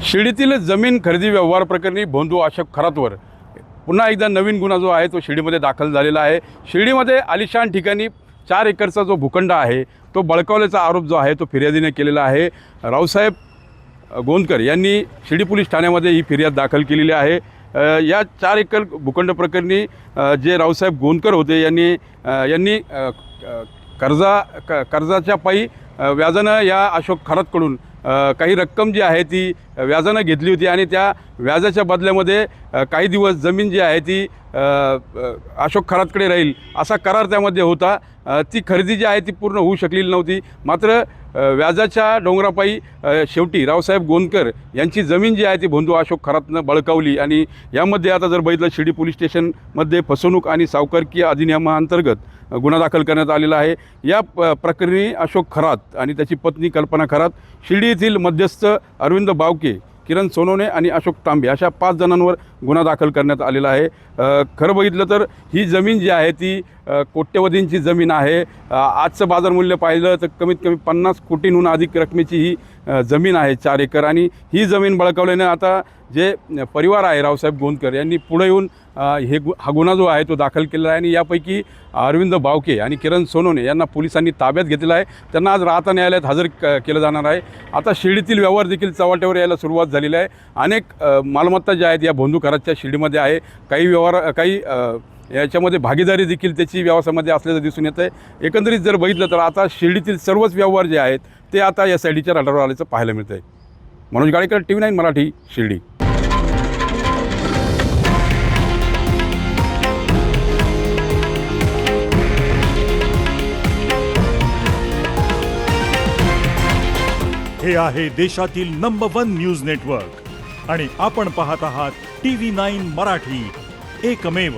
शिर्डीतील जमीन खरेदी व्यवहार प्रकरणी भोंदू अशोक खरातवर पुन्हा एकदा नवीन गुन्हा जो आहे तो शिर्डीमध्ये दाखल झालेला आहे। शिर्डीमध्ये आलिशान ठिकाणी 4 एकरचा जो भूखंड आहे तो बळकावल्याचा आरोप जो आहे तो फिर्यादीने केलेला आहे। रावसाहेब गोंदकर यांनी शिर्डी पोलीस ठाण्यामध्ये ही फिर्याद दाखल केलेली आहे। या 4 एकर भूखंड प्रकरणी जे रावसाहेब गोंदकर होते यांनी कर्जाच्या पायी व्याजानं या अशोक खरातकडून काही रक्कम जी आहे ती व्याजानं घेतली होती आणि त्या व्याजाच्या बदल्यामध्ये काही दिवस जमीन जी आहे ती अशोक खरातकडे राहील असा करार त्यामध्ये होता। ती खरेदी जी आहे ती पूर्ण होऊ शकलेली नव्हती। मात्र व्याजाच्या डोंगरापायी शेवटी रावसाहेब गोंदकर यांची जमीन जी आहे ती भोंदू अशोक खरातनं बळकावली आणि यामध्ये आता जर बघितलं शिर्डी पोलीस स्टेशनमध्ये फसवणूक आणि सावकारकी अधिनियमाअंतर्गत गुन्हा दाखल करण्यात आलेला आहे। या प्रकरणी अशोक खरात आणि त्याची पत्नी कल्पना खरात, शिर्डी येथील मध्यस्थ अरविंद बावके, किरण सोनवणे आणि अशोक तांबे अशा 5 जणांवर गुन्हा दाखल करण्यात आलेला आहे। खरं बघितलं तर ही जमीन जी आहे ती कोट्यवधींची जमीन आहे। आजचं बाजार मूल्य पाहिलं तर कमीत कमी 50 कोटींहून अधिक रकमेची ही जमीन आहे 4 एकर। आणि ही जमीन बळकावल्याने आता जे परिवार आहे रावसाहेब गोंदकर यांनी पुढे येऊन हा गुन्हा जो आहे तो दाखल केलेला आहे आणि यापैकी अरविंद बावके आणि किरण सोनवणे यांना पोलिसांनी ताब्यात घेतलेला आहे। त्यांना आज राहता न्यायालयात हजर केलं जाणार आहे। आता शिर्डीतील व्यवहार देखील चव्हाट्यावर यायला सुरुवात झालेली आहे। अनेक मालमत्ता ज्या आहेत या भोंदू खरातच्या शिर्डीमध्ये आहे। काही व्यवहार काही याच्यामध्ये भागीदारी देखील त्याची व्यवसायामध्ये असल्याचं दिसून येतं आहे। एकंदरीत जर बघितलं तर आता शिर्डीतील सर्वच व्यवहार जे आहेत ते आता या SIDच्या रडारवर आल्याचं पाहायला मिळतं आहे। मनोज गाडेकर, TV9 मराठी, शिर्डी। हे आहे देशातील नंबर 1 न्यूज नेटवर्क आणि आपण पाहत आहात TV9 मराठी, एकमेव।